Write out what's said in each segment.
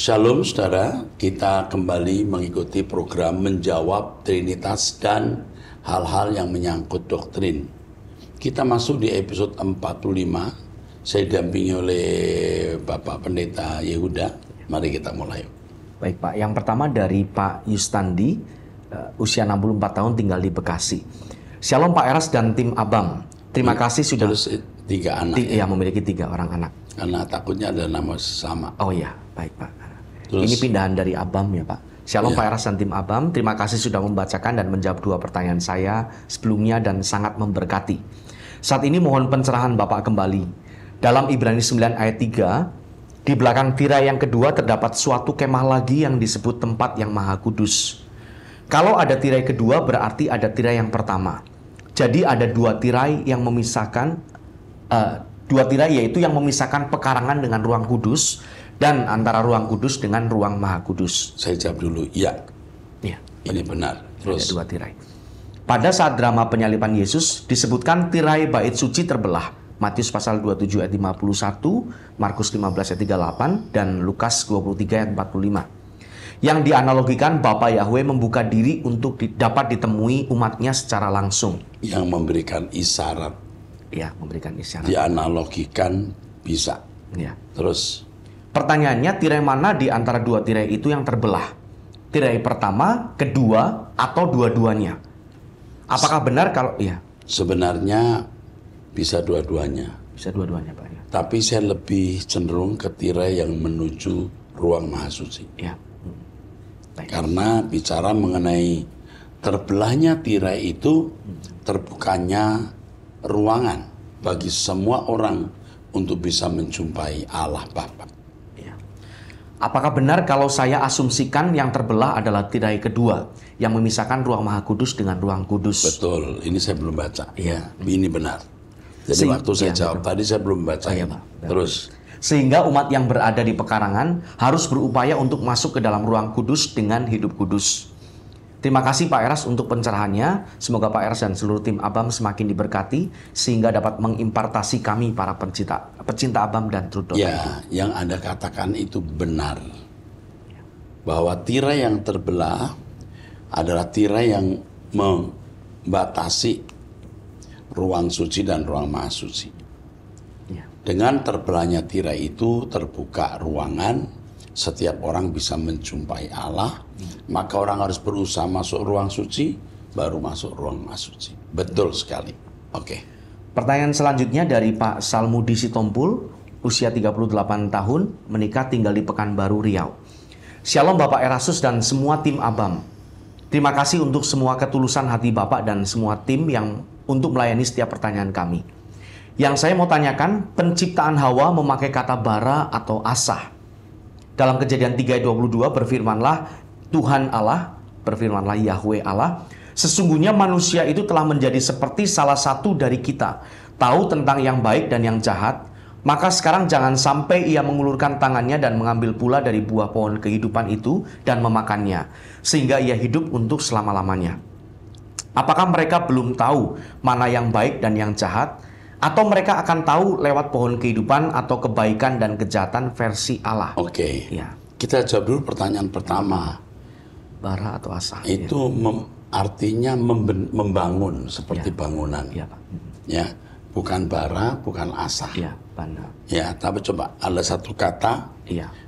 Shalom saudara, kita kembali mengikuti program menjawab Trinitas dan hal-hal yang menyangkut doktrin. Kita masuk di episode 45, saya didampingi oleh Bapak Pendeta Yehuda. Mari kita mulai. Baik Pak, yang pertama dari Pak Yustandi, usia 64 tahun tinggal di Bekasi. Shalom Pak Eras dan tim Abam. Terima kasih sudah... Terus 3 anak ya? Memiliki 3 orang anak. Karena takutnya ada nama sama. Oh iya, baik Pak. Terus, ini pindahan dari Abam ya Pak. Shalom Pak Eras dan tim Abam. Terima kasih sudah membacakan dan menjawab 2 pertanyaan saya sebelumnya dan sangat memberkati. Saat ini mohon pencerahan Bapak kembali. Dalam Ibrani 9 ayat 3, di belakang tirai yang kedua terdapat suatu kemah lagi yang disebut tempat yang maha kudus. Kalau ada tirai kedua berarti ada tirai yang pertama. Jadi ada 2 tirai yang memisahkan, 2 tirai yaitu yang memisahkan pekarangan dengan ruang kudus dan antara ruang kudus dengan ruang maha kudus. Saya jawab dulu, ya. Ya, ini benar. Terus ada 2 tirai. Pada saat drama penyaliban Yesus disebutkan tirai bait suci terbelah. Matius pasal 27 ayat 51, Markus 15 ayat 38, dan Lukas 23 ayat 45. Yang dianalogikan Bapa Yahweh membuka diri untuk dapat ditemui umatnya secara langsung. Yang memberikan isyarat. Ya, memberikan isyarat. Dianalogikan bisa. Ya. Terus pertanyaannya, tirai mana di antara 2 tirai itu yang terbelah? Tirai pertama, kedua, atau dua-duanya? Apakah benar kalau iya? Sebenarnya bisa dua-duanya. Bisa dua-duanya, Pak. Ya. Tapi saya lebih cenderung ke tirai yang menuju ruang maha suci. Ya. Baik. Karena bicara mengenai terbelahnya tirai itu terbukanya ruangan bagi semua orang untuk bisa menjumpai Allah Bapa. Apakah benar kalau saya asumsikan yang terbelah adalah tirai kedua yang memisahkan ruang maha kudus dengan ruang kudus? Betul, ini saya belum baca. Ya. Ini benar. Jadi waktu saya jawab tadi saya belum baca. Oh, ya, Pak. Terus sehingga umat yang berada di pekarangan harus berupaya untuk masuk ke dalam ruang kudus dengan hidup kudus. Terima kasih Pak Eras untuk pencerahannya. Semoga Pak Eras dan seluruh tim Abam semakin diberkati sehingga dapat mengimpartasi kami para pecinta Abam dan True. Ya, yang Anda katakan itu benar. Bahwa tirai yang terbelah adalah tirai yang membatasi ruang suci dan ruang maha suci. Ya. Dengan terbelahnya tirai itu terbuka ruangan. Setiap orang bisa menjumpai Allah, maka orang harus berusaha masuk ruang suci, baru masuk ruang maha suci. Betul sekali. Oke. Pertanyaan selanjutnya dari Pak Salmudi Sitompul, usia 38 tahun, menikah tinggal di Pekanbaru, Riau. Shalom Bapak Erasus dan semua tim Abam. Terima kasih untuk semua ketulusan hati Bapak dan semua tim yang untuk melayani setiap pertanyaan kami. Yang saya mau tanyakan, penciptaan Hawa memakai kata bara atau asah. Dalam Kejadian 3:22 berfirmanlah Tuhan Allah, berfirmanlah Yahweh Allah, sesungguhnya manusia itu telah menjadi seperti salah satu dari kita, tahu tentang yang baik dan yang jahat, maka sekarang jangan sampai ia mengulurkan tangannya dan mengambil pula dari buah pohon kehidupan itu dan memakannya, sehingga ia hidup untuk selama-lamanya. Apakah mereka belum tahu mana yang baik dan yang jahat? Atau mereka akan tahu lewat pohon kehidupan atau kebaikan dan kejahatan versi Allah? Oke. Ya. Kita jawab dulu pertanyaan pertama. Bara atau asah? Itu artinya membangun seperti bangunan. Ya, Pak. Ya, bukan bara, bukan asah. Ya, bana. Ya, tapi coba ada satu kata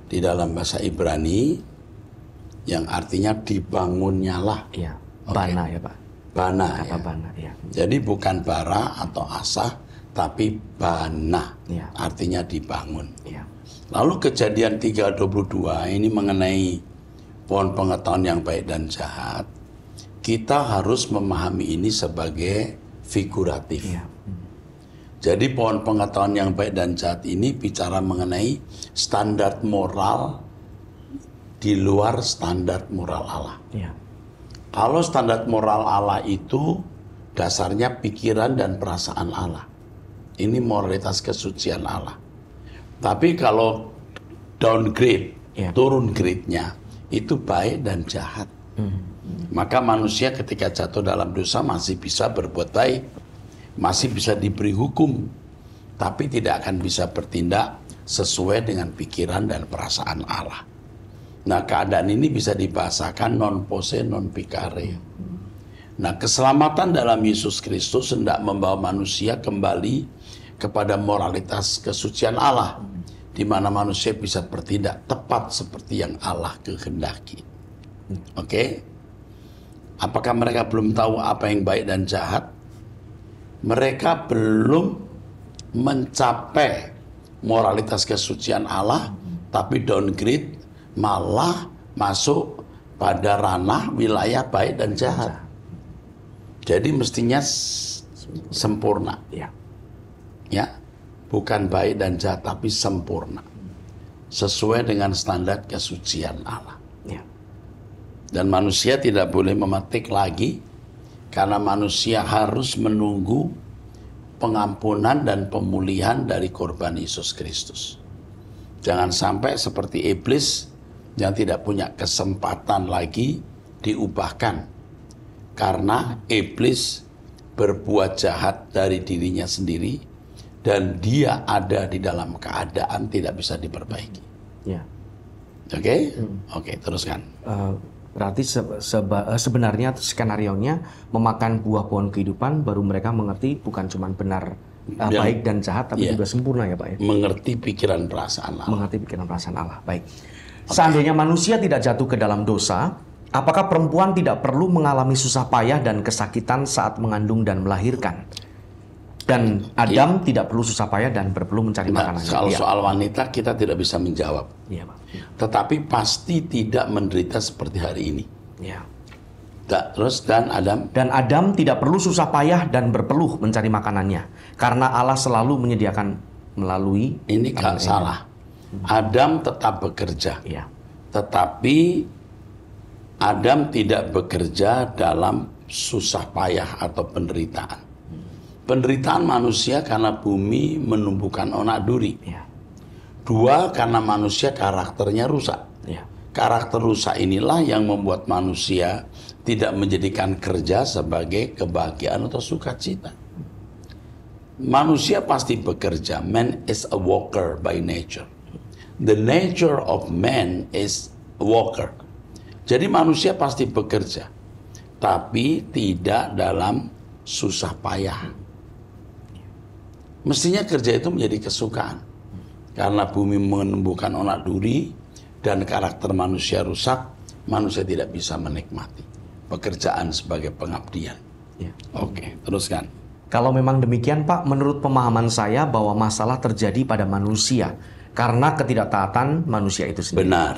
di dalam bahasa Ibrani yang artinya dibangunnyalah. Iya, bana ya Pak. Bana. Kata bana, ya. Jadi bukan bara atau asah, tapi bana, artinya dibangun. Ya. Lalu Kejadian 3:22 ini mengenai pohon pengetahuan yang baik dan jahat. Kita harus memahami ini sebagai figuratif. Ya. Jadi pohon pengetahuan yang baik dan jahat ini bicara mengenai standar moral di luar standar moral Allah. Ya. Kalau standar moral Allah itu dasarnya pikiran dan perasaan Allah. Ini moralitas kesucian Allah. Tapi kalau downgrade, turun grade-nya, itu baik dan jahat. Maka manusia ketika jatuh dalam dosa masih bisa berbuat baik, masih bisa diberi hukum, tapi tidak akan bisa bertindak sesuai dengan pikiran dan perasaan Allah. Nah, keadaan ini bisa dibahasakan non posse non picare. Nah, keselamatan dalam Yesus Kristus hendak membawa manusia kembali kepada moralitas kesucian Allah, di mana manusia bisa bertindak tepat seperti yang Allah kehendaki. Oke? Apakah mereka belum tahu apa yang baik dan jahat? Mereka belum mencapai moralitas kesucian Allah, tapi downgrade, malah masuk pada ranah wilayah baik dan jahat. Jadi mestinya sempurna. Ya, bukan baik dan jahat, tapi sempurna. Sesuai dengan standar kesucian Allah. Dan manusia tidak boleh memetik lagi, karena manusia harus menunggu pengampunan dan pemulihan dari korban Yesus Kristus. Jangan sampai seperti iblis yang tidak punya kesempatan lagi diubahkan, karena iblis berbuat jahat dari dirinya sendiri dan dia ada di dalam keadaan tidak bisa diperbaiki. Oke, teruskan. Berarti sebenarnya skenarionya memakan buah pohon kehidupan, baru mereka mengerti bukan cuma benar baik dan jahat, tapi juga sempurna ya Pak ya. Mengerti pikiran perasaan Allah. Mengerti pikiran perasaan Allah. Baik. Seandainya manusia tidak jatuh ke dalam dosa, apakah perempuan tidak perlu mengalami susah payah dan kesakitan saat mengandung dan melahirkan? Dan Adam tidak perlu susah payah dan perlu mencari makanan. Kalau soal wanita kita tidak bisa menjawab. Pak. Tetapi pasti tidak menderita seperti hari ini. Terus dan Adam tidak perlu susah payah dan berpeluh mencari makanannya, karena Allah selalu menyediakan melalui. Ini gak salah. Adam tetap bekerja. Tetapi Adam tidak bekerja dalam susah payah atau penderitaan. Penderitaan manusia karena bumi menumbuhkan onak duri. 2, karena manusia karakternya rusak. Karakter rusak inilah yang membuat manusia tidak menjadikan kerja sebagai kebahagiaan atau sukacita. Manusia pasti bekerja. Man is a worker by nature. The nature of man is a worker. Jadi manusia pasti bekerja, tapi tidak dalam susah payah. Mestinya kerja itu menjadi kesukaan. Karena bumi menumbuhkan onak duri dan karakter manusia rusak, manusia tidak bisa menikmati pekerjaan sebagai pengabdian. Oke, teruskan. Kalau memang demikian Pak, menurut pemahaman saya bahwa masalah terjadi pada manusia karena ketidaktaatan manusia itu sendiri. Benar.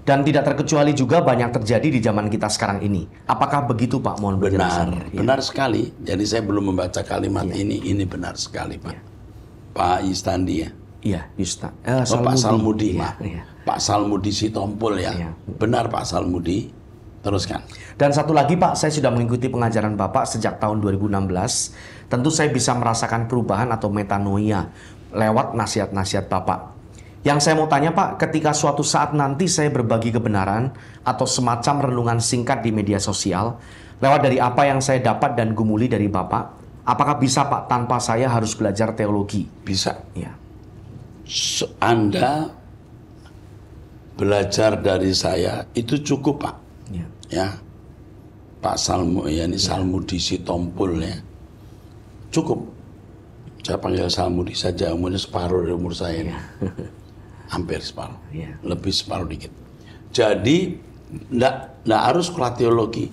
Dan tidak terkecuali juga banyak terjadi di zaman kita sekarang ini. Apakah begitu Pak? Mohon penjelasannya. Benar sekali. Jadi saya belum membaca kalimat ini benar sekali Pak. Pak Yustandi ya? Pak Salmudi. Pak Salmudi Sitompul ya? Benar Pak Salmudi. Teruskan. Dan satu lagi Pak, saya sudah mengikuti pengajaran Bapak sejak tahun 2016. Tentu saya bisa merasakan perubahan atau metanoia lewat nasihat-nasihat Bapak. Yang saya mau tanya Pak, ketika suatu saat nanti saya berbagi kebenaran atau semacam renungan singkat di media sosial, lewat dari apa yang saya dapat dan gumuli dari Bapak, apakah bisa Pak tanpa saya harus belajar teologi? Bisa. Anda belajar dari saya itu cukup Pak. Pak Salmudi Sitompul ya. Cukup. Saya panggil Salmudi saja, umurnya separuh dari umur saya ini. Hampir separuh, lebih separuh dikit. Jadi nggak harus sekolah teologi,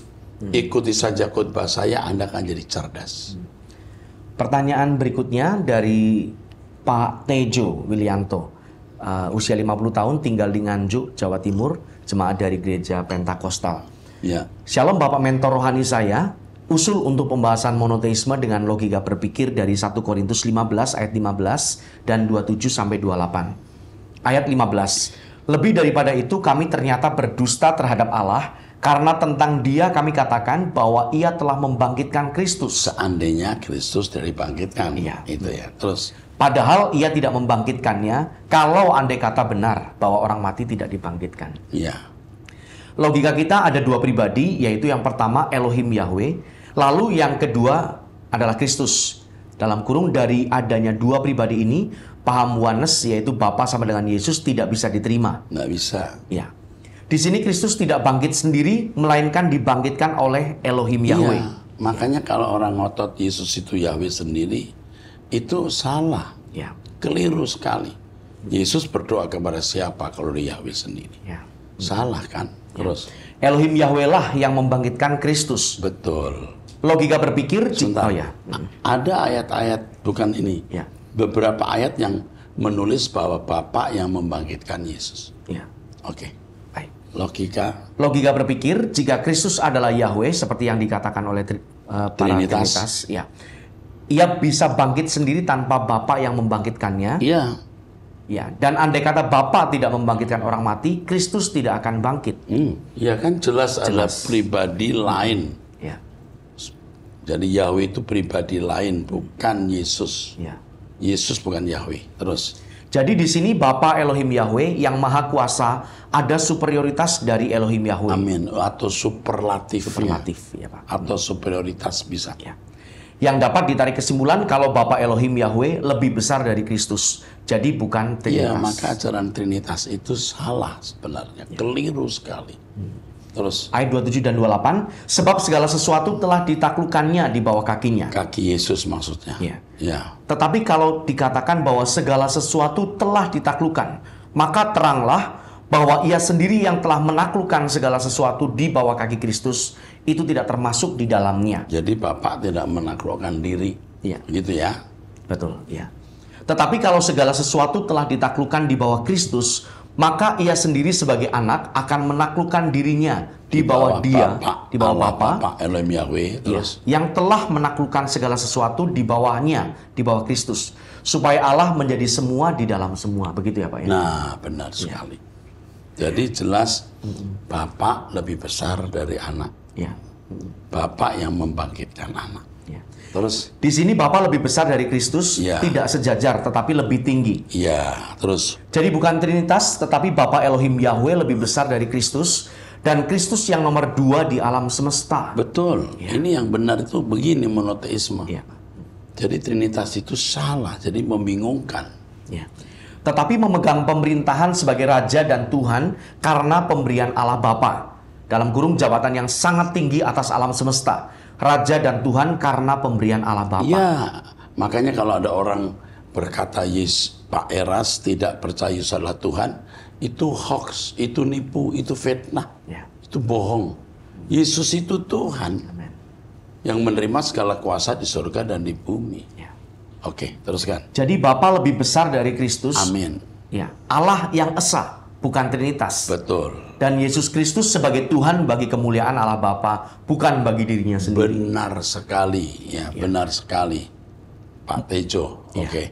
ikuti saja khotbah saya, Anda akan jadi cerdas. Pertanyaan berikutnya dari Pak Tejo Wilianto, usia 50 tahun, tinggal di Nganjuk, Jawa Timur, jemaat dari Gereja Pentakosta. Shalom Bapak mentor rohani saya. Usul untuk pembahasan monoteisme dengan logika berpikir dari 1 Korintus 15 ayat 15 dan 27 sampai 28. Ayat 15. Lebih daripada itu kami ternyata berdusta terhadap Allah, karena tentang Dia kami katakan bahwa Ia telah membangkitkan Kristus. Seandainya Kristus dibangkitkan. Itu ya. Terus. Padahal Ia tidak membangkitkannya kalau andai kata benar bahwa orang mati tidak dibangkitkan. Logika kita ada 2 pribadi, yaitu yang pertama Elohim Yahweh, lalu yang kedua adalah Kristus. Dalam kurung dari adanya dua pribadi ini, paham oneness yaitu Bapa sama dengan Yesus tidak bisa diterima. Nggak bisa. Ya. Di sini Kristus tidak bangkit sendiri, melainkan dibangkitkan oleh Elohim Yahweh. Iya, makanya kalau orang ngotot Yesus itu Yahweh sendiri, itu salah, Ya. keliru sekali. Yesus berdoa kepada siapa kalau dia Yahweh sendiri? Ya. Salah kan? Terus, Elohim Yahweh lah yang membangkitkan Kristus. betul. Logika berpikir, Sebentar. oh ya. Ada ayat-ayat, bukan ini, Ya. beberapa ayat yang menulis bahwa Bapa yang membangkitkan Yesus. Ya. Oke, Baik. logika Berpikir jika Kristus adalah Yahweh seperti yang dikatakan oleh para Trinitas, ya. Ia bisa bangkit sendiri tanpa Bapa yang membangkitkannya. iya. Ya, dan andai kata Bapa tidak membangkitkan orang mati, Kristus tidak akan bangkit. Ya kan jelas ada pribadi lain. Ya. Jadi Yahweh itu pribadi lain, bukan Yesus. Ya. Yesus bukan Yahweh. Terus, Jadi di sini Bapa Elohim Yahweh yang maha kuasa ada superioritas dari Elohim Yahweh. amin. Atau superlatif. Superlatif, ya Pak. Atau superioritas bisa. Ya. Yang dapat ditarik kesimpulan kalau Bapa Elohim Yahweh lebih besar dari Kristus. Jadi bukan Iya, Trinitas. maka ajaran Trinitas itu salah sebenarnya. Keliru sekali. Terus, Ayat 27 dan 28, sebab segala sesuatu telah ditaklukkannya di bawah kakinya. kaki Yesus maksudnya. Iya. Ya. Tetapi kalau dikatakan bahwa segala sesuatu telah ditaklukkan, maka teranglah bahwa ia sendiri yang telah menaklukkan segala sesuatu di bawah kaki Kristus, itu tidak termasuk di dalamnya. Jadi Bapak tidak menaklukkan diri. Iya. Gitu ya. Betul, ya. Tetapi kalau segala sesuatu telah ditaklukkan di bawah Kristus, maka ia sendiri sebagai anak akan menaklukkan dirinya di bawah dia, di bawah Bapa, Bapak Elohim Yahweh. Terus, yang telah menaklukkan segala sesuatu di bawahnya, di bawah Kristus, supaya Allah menjadi semua di dalam semua. Begitu ya Pak ya? nah benar sekali. Jadi jelas Bapak lebih besar dari anak. Ya. Bapak yang membangkitkan anak. Ya. Terus, Di sini Bapa lebih besar dari Kristus, Ya. tidak sejajar tetapi lebih tinggi. ya, terus Jadi bukan Trinitas, tetapi Bapa Elohim Yahweh lebih besar dari Kristus, dan Kristus yang nomor 2 di alam semesta. betul. Ini yang benar itu begini monoteisme. Ya. Jadi Trinitas itu salah, jadi membingungkan. Ya. Tetapi memegang pemerintahan sebagai Raja dan Tuhan karena pemberian Allah Bapa. Dalam kurung jabatan yang sangat tinggi atas alam semesta. Raja dan Tuhan karena pemberian Allah Bapa. Ya, makanya kalau ada orang berkata Pak Eras tidak percaya Yesus adalah Tuhan, itu hoax, itu nipu, itu fitnah, Ya. itu bohong. Yesus itu Tuhan Amin. yang menerima segala kuasa di surga dan di bumi. Ya. Oke, teruskan. Jadi Bapa lebih besar dari Kristus. Amin. Ya. Allah yang esa, bukan Trinitas. Betul. Dan Yesus Kristus sebagai Tuhan bagi kemuliaan Allah Bapa, bukan bagi dirinya sendiri. Benar sekali, ya, benar sekali. Pak Tejo, oke.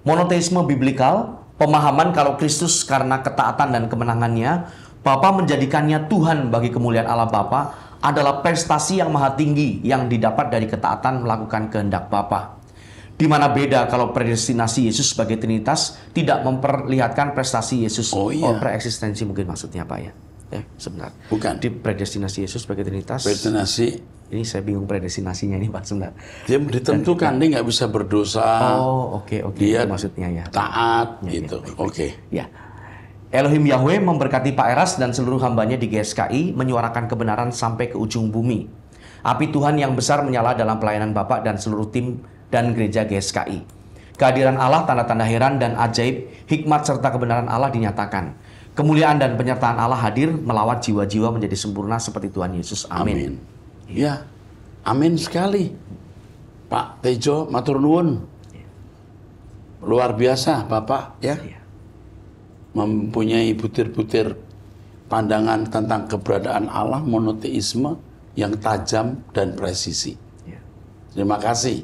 Monoteisme biblikal, pemahaman kalau Kristus karena ketaatan dan kemenangannya, Bapa menjadikannya Tuhan bagi kemuliaan Allah Bapa, adalah prestasi yang maha tinggi yang didapat dari ketaatan melakukan kehendak Bapa. Di mana beda kalau predestinasi Yesus sebagai Trinitas tidak memperlihatkan prestasi Yesus. Oh, iya. Preeksistensi mungkin maksudnya Pak ya. Sebentar. Bukan. Di predestinasi Yesus sebagai Trinitas. Predestinasi, Ini saya bingung predestinasinya ini Pak sebentar. dia ditentukan, dia nggak bisa berdosa. Oh, oke, Dia itu maksudnya ya. taat, Ya, gitu. ya, baik, Oke. Ya. Elohim Yahweh memberkati Pak Eras dan seluruh hambanya di GSKI menyuarakan kebenaran sampai ke ujung bumi. Api Tuhan yang besar menyala dalam pelayanan Bapak dan seluruh tim dan gereja GSKI. Kehadiran Allah, tanda-tanda heran dan ajaib, hikmat serta kebenaran Allah dinyatakan. Kemuliaan dan penyertaan Allah hadir melawat jiwa-jiwa menjadi sempurna seperti Tuhan Yesus. Amin. Ya, amin sekali. Pak Tejo, matur nuwun. Luar biasa, Bapak, ya. Ya. Mempunyai butir-butir pandangan tentang keberadaan Allah, monoteisme yang tajam dan presisi. Ya. Terima kasih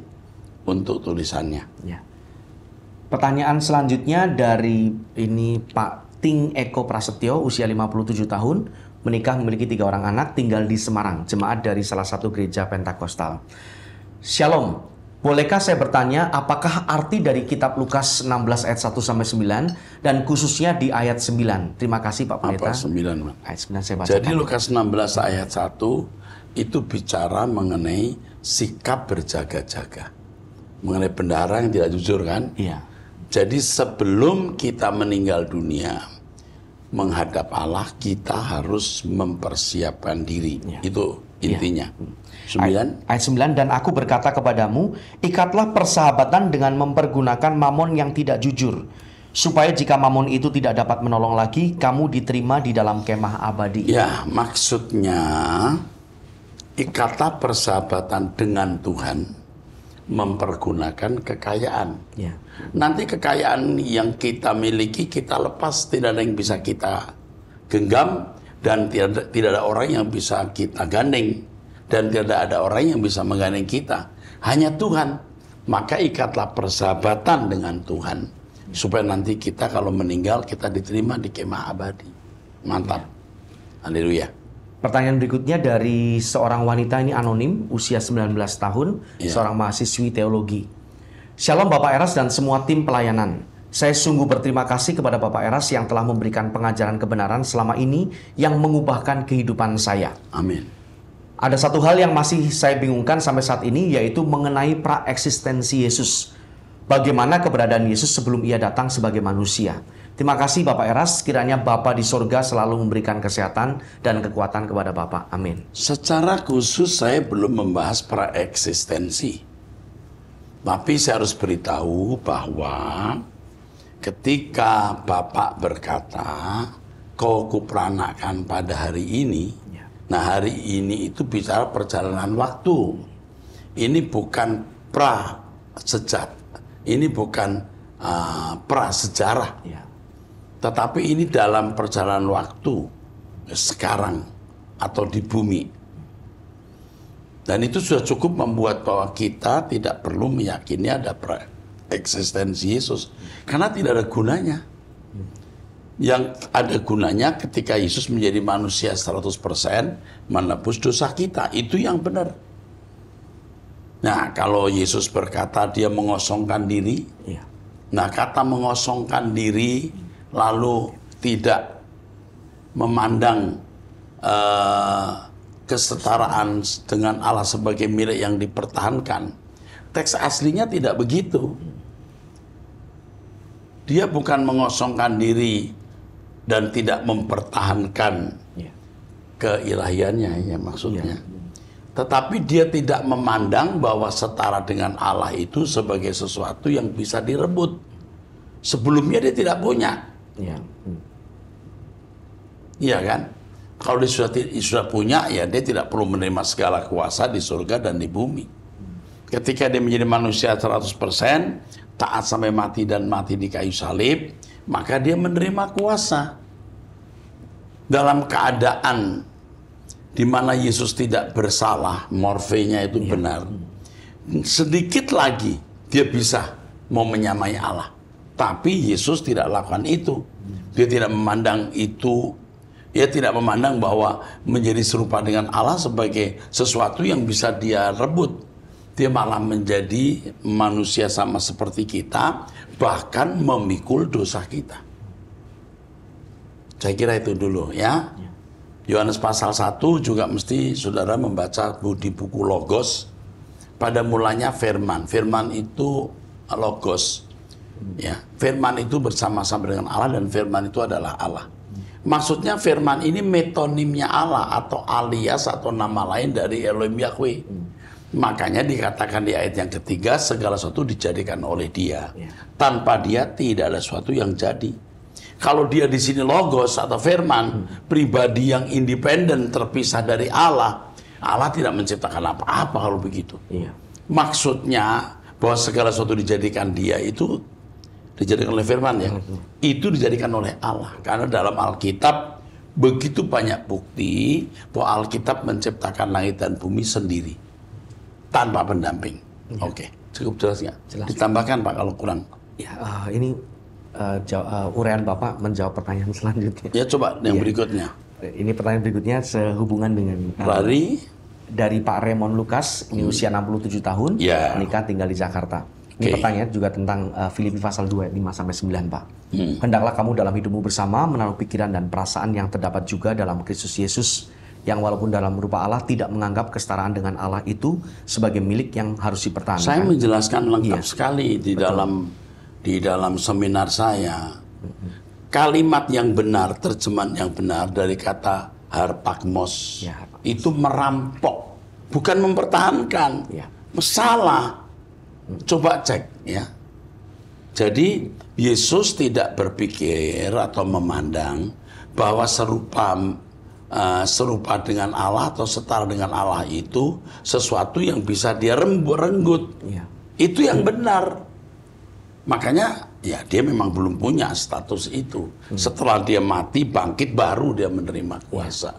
untuk tulisannya. Ya. Pertanyaan selanjutnya dari ini Pak Ting Eko Prasetyo, usia 57 tahun, menikah memiliki 3 orang anak, tinggal di Semarang, jemaat dari salah satu gereja Pentakosta. Shalom, bolehkah saya bertanya apakah arti dari kitab Lukas 16 ayat 1-9 dan khususnya di ayat 9? Terima kasih Pak Pendeta. Apa 9? Ayat 9 saya baca. Jadi Lukas 16 ayat 1 itu bicara mengenai sikap berjaga-jaga. mengenai bendahara yang tidak jujur kan? Iya. Jadi sebelum kita meninggal dunia menghadap Allah, kita harus mempersiapkan diri. Ya. Itu intinya. 9. Ayat 9, dan aku berkata kepadamu, ikatlah persahabatan dengan mempergunakan mamon yang tidak jujur, supaya jika mamon itu tidak dapat menolong lagi, kamu diterima di dalam kemah abadi. Ya, maksudnya ikatlah persahabatan dengan Tuhan, mempergunakan kekayaan. Ya. Nanti kekayaan yang kita miliki kita lepas, tidak ada yang bisa kita genggam, dan tidak ada orang yang bisa kita gandeng, dan tidak ada orang yang bisa menggandeng kita, hanya Tuhan. Maka ikatlah persahabatan dengan Tuhan, supaya nanti kita kalau meninggal kita diterima di kemah abadi. Mantap. Haleluya. Pertanyaan berikutnya dari seorang wanita, ini anonim, usia 19 tahun, seorang mahasiswi teologi. Shalom Bapak Eras dan semua tim pelayanan. Saya sungguh berterima kasih kepada Bapak Eras yang telah memberikan pengajaran kebenaran selama ini yang mengubahkan kehidupan saya. Amin. Ada satu hal yang masih saya bingungkan sampai saat ini, yaitu mengenai praeksistensi Yesus. Bagaimana keberadaan Yesus sebelum ia datang sebagai manusia. Terima kasih Bapak Eras, kiranya Bapak di sorga selalu memberikan kesehatan dan kekuatan kepada Bapak. Amin. Secara khusus saya belum membahas praeksistensi. Tapi saya harus beritahu bahwa ketika Bapak berkata, kau kuperanakan pada hari ini, nah hari ini itu bicara perjalanan waktu. Ini bukan pra-sejat, ini bukan prasejarah. Tetapi ini dalam perjalanan waktu sekarang atau di bumi. Dan itu sudah cukup membuat bahwa kita tidak perlu meyakini ada eksistensi Yesus. Karena tidak ada gunanya. Yang ada gunanya ketika Yesus menjadi manusia 100% menebus dosa kita. Itu yang benar. Nah, kalau Yesus berkata dia mengosongkan diri. Nah, kata mengosongkan diri lalu tidak memandang kesetaraan dengan Allah sebagai milik yang dipertahankan. Teks aslinya tidak begitu. Dia bukan mengosongkan diri dan tidak mempertahankan keilahiannya, ya maksudnya. Tetapi dia tidak memandang bahwa setara dengan Allah itu sebagai sesuatu yang bisa direbut. Sebelumnya dia tidak punya. Iya kan? Kalau dia sudah punya, ya dia tidak perlu menerima segala kuasa di surga dan di bumi. Ketika dia menjadi manusia 100%, taat sampai mati dan mati di kayu salib, maka dia menerima kuasa. Dalam keadaan di mana Yesus tidak bersalah, morfenya itu benar. Sedikit lagi dia bisa mau menyamai Allah. Tapi Yesus tidak lakukan itu. Dia tidak memandang itu. Dia tidak memandang bahwa menjadi serupa dengan Allah sebagai sesuatu yang bisa dia rebut. Dia malah menjadi manusia sama seperti kita, bahkan memikul dosa kita. Saya kira itu dulu ya. Yohanes pasal 1 juga mesti saudara membaca di buku Logos. Pada mulanya firman. Firman itu Logos. Ya, firman itu bersama-sama dengan Allah dan firman itu adalah Allah. Maksudnya firman ini metonimnya Allah atau alias atau nama lain dari Elohim Yahweh. Makanya dikatakan di ayat yang ketiga segala sesuatu dijadikan oleh Dia. Tanpa Dia tidak ada sesuatu yang jadi. Kalau Dia di sini logos atau firman, pribadi yang independen terpisah dari Allah, Allah tidak menciptakan apa-apa kalau begitu. Maksudnya bahwa segala sesuatu dijadikan Dia itu dijadikan oleh firman ya. Itu dijadikan oleh Allah. Karena dalam Alkitab begitu banyak bukti bahwa Alkitab menciptakan langit dan bumi sendiri. Tanpa pendamping. Oke. Cukup jelas nggak? Jelas. Ditambahkan Pak kalau kurang. Ya, ini uraian Bapak menjawab pertanyaan selanjutnya. Ya coba yang berikutnya. Ini pertanyaan berikutnya sehubungan dengan dari Pak Raymond Lukas, ini usia 67 tahun, menikah tinggal di Jakarta. Ini pertanyaan juga tentang Filipi pasal 2 ayat 5 sampai 9, Pak. Hendaklah kamu dalam hidupmu bersama menaruh pikiran dan perasaan yang terdapat juga dalam Kristus Yesus, yang walaupun dalam rupa Allah tidak menganggap kesetaraan dengan Allah itu sebagai milik yang harus dipertahankan. Saya menjelaskan lengkap Iya. sekali di dalam seminar saya. Kalimat yang benar, terjemahan yang benar dari kata harpagmos Ya, itu merampok, bukan mempertahankan. Ya. Salah. Coba cek ya. Jadi Yesus tidak berpikir atau memandang bahwa serupa dengan Allah atau setara dengan Allah itu sesuatu yang bisa dia renggut. Ya. Itu yang benar. Makanya ya dia memang belum punya status itu. Setelah dia mati bangkit baru dia menerima kuasa.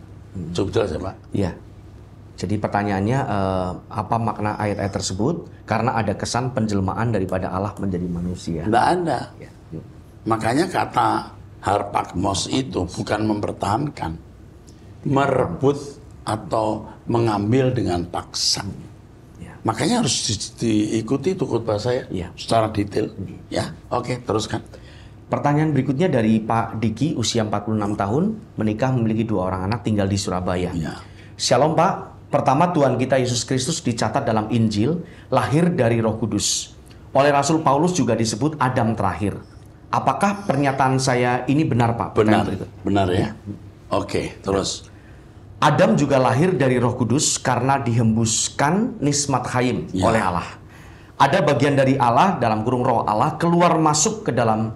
Cukup jelas ya Pak? Iya. Jadi pertanyaannya apa makna ayat-ayat tersebut? Karena ada kesan penjelmaan daripada Allah menjadi manusia. Tidak ada. Ya. Makanya kata harpagmos itu bukan mempertahankan, merebut atau mengambil dengan paksa. Ya. Makanya harus diikuti itu khotbah saya Ya. secara detail. Ya, oke, teruskan. Pertanyaan berikutnya dari Pak Diki, usia 46 tahun, menikah, memiliki 2 orang anak, tinggal di Surabaya. Ya. Shalom Pak. Pertama, Tuhan kita Yesus Kristus dicatat dalam Injil lahir dari Roh Kudus. Oleh Rasul Paulus juga disebut Adam terakhir. Apakah pernyataan saya ini benar Pak? Benar, Pertanyaan berikut. benar ya. Oke, terus. Adam juga lahir dari Roh Kudus karena dihembuskan nismat Chaim Ya. oleh Allah. Ada bagian dari Allah dalam kurung roh Allah keluar masuk ke dalam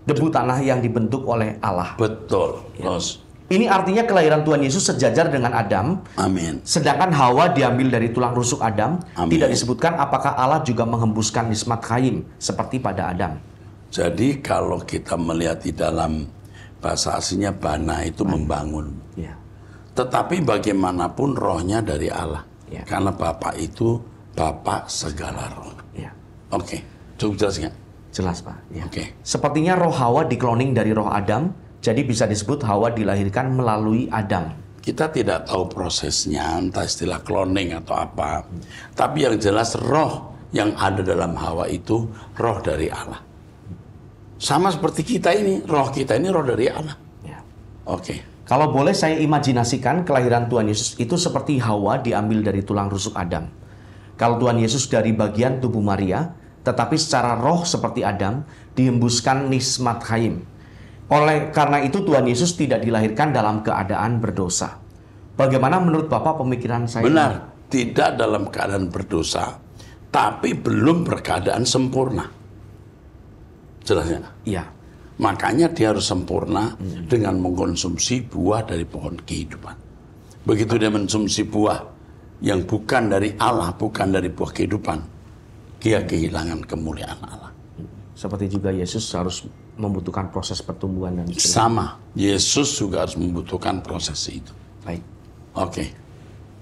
debu tanah yang dibentuk oleh Allah. Betul. Terus. Ini artinya kelahiran Tuhan Yesus sejajar dengan Adam. Amin. Sedangkan Hawa diambil dari tulang rusuk Adam. Amin. Tidak disebutkan apakah Allah juga menghembuskan nismat Chaim seperti pada Adam. Jadi kalau kita melihat di dalam bahasa aslinya bana itu membangun. Ya. Tetapi bagaimanapun rohnya dari Allah. Ya. Karena Bapa itu Bapa segala roh. Ya. Oke, cukup jelas nggak? Jelas Pak. Ya. Oke. Sepertinya roh Hawa dikloning dari roh Adam. Jadi bisa disebut Hawa dilahirkan melalui Adam. Kita tidak tahu prosesnya, entah istilah cloning atau apa. Tapi yang jelas roh yang ada dalam Hawa itu roh dari Allah. Sama seperti kita ini, roh kita ini roh dari Allah. Ya. Oke. Kalau boleh saya imajinasikan kelahiran Tuhan Yesus itu seperti Hawa diambil dari tulang rusuk Adam. Kalau Tuhan Yesus dari bagian tubuh Maria, tetapi secara roh seperti Adam, dihembuskan nismat Chaim. Oleh karena itu Tuhan Yesus tidak dilahirkan dalam keadaan berdosa. Bagaimana menurut Bapak pemikiran saya? Benar, tidak dalam keadaan berdosa, tapi belum berkeadaan sempurna. Jelasnya? Iya. Makanya dia harus sempurna dengan mengkonsumsi buah dari pohon kehidupan. Begitu dia mengkonsumsi buah yang bukan dari Allah, bukan dari buah kehidupan, dia kehilangan kemuliaan Allah. Seperti juga Yesus harus membutuhkan proses pertumbuhan dan sebagainya. Sama, Yesus juga harus membutuhkan proses itu. Baik. Oke.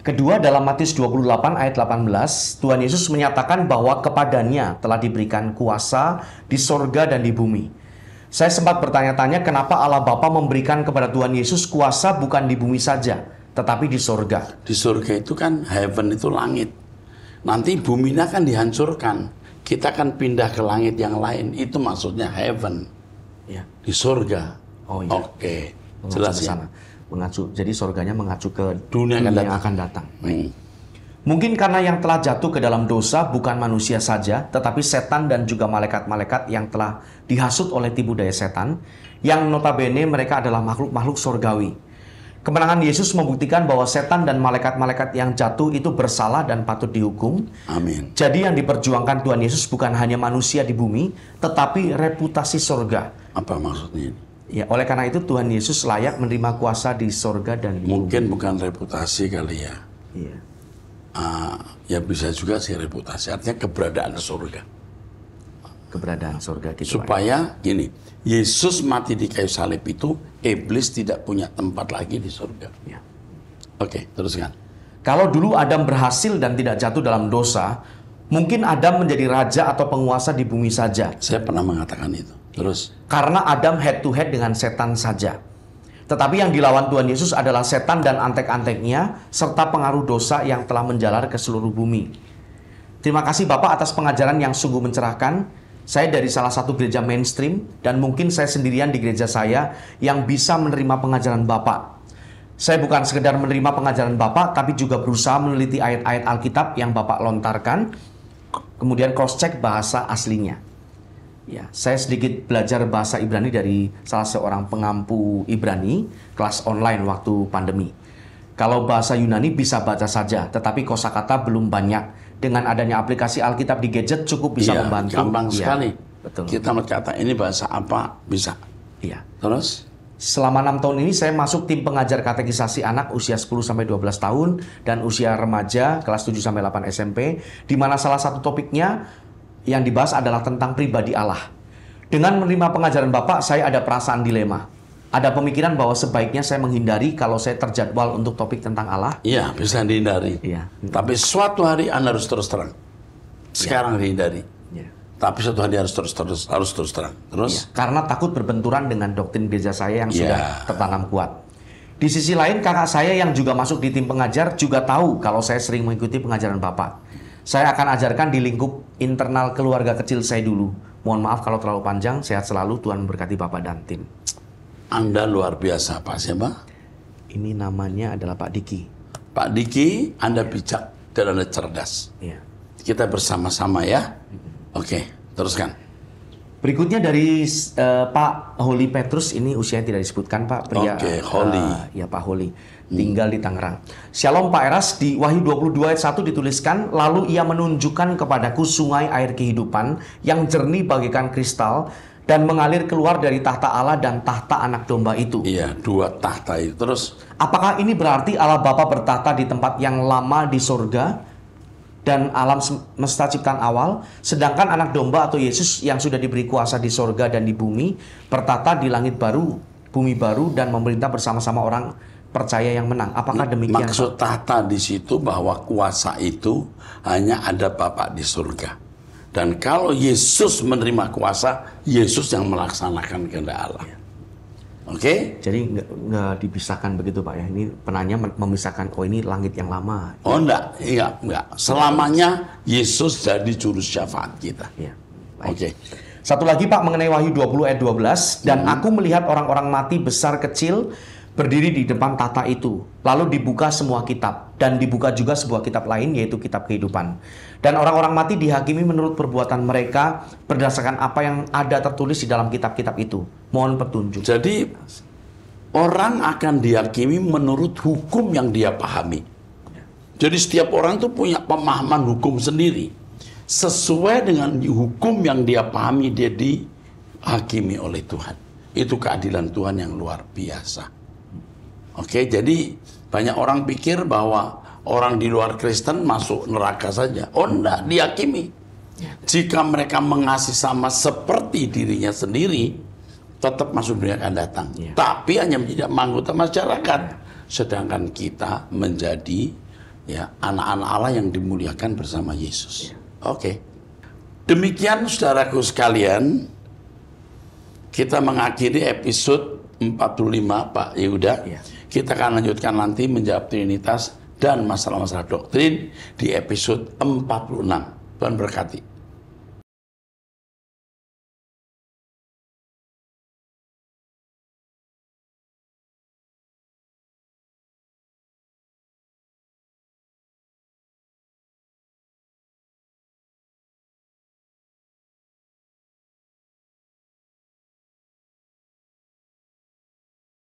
Kedua, dalam Matius 28 ayat 18, Tuhan Yesus menyatakan bahwa kepadanya telah diberikan kuasa di sorga dan di bumi. Saya sempat bertanya-tanya kenapa Allah Bapa memberikan kepada Tuhan Yesus kuasa bukan di bumi saja, tetapi di sorga. Di surga itu kan heaven itu langit. Nanti buminya kan dihancurkan. Kita kan pindah ke langit yang lain. Itu maksudnya heaven. Ya. Di surga. Oh iya. Oke. Mengacu Jelas ke ya? sana. Mengacu. Jadi sorganya mengacu ke Dunia yang yang akan datang. Hmm. Mungkin karena yang telah jatuh ke dalam dosa bukan manusia saja, tetapi setan dan juga malaikat-malaikat yang telah dihasut oleh tipu daya setan, yang notabene mereka adalah makhluk-makhluk sorgawi. Kemenangan Yesus membuktikan bahwa setan dan malaikat-malaikat yang jatuh itu bersalah dan patut dihukum. Amin. Jadi yang diperjuangkan Tuhan Yesus bukan hanya manusia di bumi, tetapi reputasi sorga. Apa maksudnya ini? Ya, oleh karena itu Tuhan Yesus layak menerima kuasa di sorga dan di bumi. Mungkin bukan reputasi kali ya. Iya. Ya bisa juga sih reputasi. Artinya keberadaan surga. Keberadaan sorga gitu. Pak. Supaya gini, Yesus mati di kayu salib itu, iblis tidak punya tempat lagi di surga. Ya. Oke, teruskan. Kalau dulu Adam berhasil dan tidak jatuh dalam dosa, mungkin Adam menjadi raja atau penguasa di bumi saja. Saya pernah mengatakan itu. Terus, Karena Adam head to head dengan setan saja. Tetapi yang dilawan Tuhan Yesus adalah setan dan antek-anteknya, serta pengaruh dosa yang telah menjalar ke seluruh bumi. Terima kasih Bapak atas pengajaran yang sungguh mencerahkan. Saya dari salah satu gereja mainstream, dan mungkin saya sendirian di gereja saya yang bisa menerima pengajaran Bapak. Saya bukan sekedar menerima pengajaran Bapak, tapi juga berusaha meneliti ayat-ayat Alkitab yang Bapak lontarkan, kemudian cross-check bahasa aslinya. Ya, saya sedikit belajar bahasa Ibrani dari salah seorang pengampu Ibrani, kelas online waktu pandemi. Kalau bahasa Yunani bisa baca saja, tetapi kosakata belum banyak. Dengan adanya aplikasi Alkitab di gadget cukup bisa membantu. Gampang sekali. Betul. Kita mencatat ini bahasa apa, bisa. Iya. Terus? Selama 6 tahun ini saya masuk tim pengajar katekisasi anak usia 10-12 tahun dan usia remaja kelas 7-8 SMP, di mana salah satu topiknya yang dibahas adalah tentang pribadi Allah. Dengan menerima pengajaran Bapak, saya ada perasaan dilema. Ada pemikiran bahwa sebaiknya saya menghindari kalau saya terjadwal untuk topik tentang Allah. Iya, bisa dihindari. Iya. Tapi suatu hari Anda harus terus terang. Sekarang dihindari. Iya. Tapi suatu hari harus terus terang. Terus? Ya, karena takut berbenturan dengan doktrin gereja saya yang sudah tertanam kuat. Di sisi lain, kakak saya yang juga masuk di tim pengajar juga tahu kalau saya sering mengikuti pengajaran Bapak. Saya akan ajarkan di lingkup internal keluarga kecil saya dulu. Mohon maaf kalau terlalu panjang, sehat selalu, Tuhan memberkati Bapak dan tim. Anda luar biasa, Pak. Siapa? Ini namanya adalah Pak Diki. Pak Diki, Anda bijak dan Anda cerdas. Ya. Kita bersama-sama ya. Oke, teruskan. Berikutnya dari Pak Holy Petrus, ini usianya tidak disebutkan Pak, pria. Oke, Holy. Ya Pak Holy, tinggal di Tangerang. Shalom Pak Eras, di Wahyu 22 ayat 1 dituliskan, lalu ia menunjukkan kepadaku sungai air kehidupan yang jernih bagaikan kristal dan mengalir keluar dari tahta Allah dan tahta anak domba itu. Iya, 2 tahta itu. Terus? Apakah ini berarti Allah Bapa bertahta di tempat yang lama di surga dan alam semesta ciptaan awal, sedangkan anak domba atau Yesus yang sudah diberi kuasa di sorga dan di bumi, bertata di langit baru, bumi baru, dan memerintah bersama-sama orang percaya yang menang? Apakah demikian? Maksud tahta di situ bahwa kuasa itu hanya ada Bapa di surga. Dan kalau Yesus menerima kuasa, Yesus yang melaksanakan kehendak Allah. Oke? Jadi nggak dipisahkan begitu Pak ya? Ini penanya memisahkan, oh ini langit yang lama. Oh enggak. Selamanya Yesus jadi juru syafaat kita. Ya. Oke. Satu lagi Pak mengenai Wahyu 20 ayat 12. Dan aku melihat orang-orang mati besar kecil berdiri di depan tahta itu. Lalu dibuka semua kitab. Dan dibuka juga sebuah kitab lain, yaitu kitab kehidupan. Dan orang-orang mati dihakimi menurut perbuatan mereka berdasarkan apa yang ada tertulis di dalam kitab-kitab itu. Mohon petunjuk. Jadi orang akan dihakimi menurut hukum yang dia pahami. Jadi setiap orang itu punya pemahaman hukum sendiri. Sesuai dengan hukum yang dia pahami, dia dihakimi oleh Tuhan. Itu keadilan Tuhan yang luar biasa. Oke, jadi banyak orang pikir bahwa orang di luar Kristen masuk neraka saja. Oh enggak, dihakimi. Jika mereka mengasihi sama seperti dirinya sendiri, tetap masuk dunia akan datang. Tapi hanya menjadi anggota masyarakat. Sedangkan kita menjadi anak-anak Allah yang dimuliakan bersama Yesus. Oke. Demikian saudaraku sekalian, kita mengakhiri episode 45 Pak Yehuda. Kita akan lanjutkan nanti menjawab Trinitas dan masalah-masalah doktrin di episode 46. Tuhan berkati.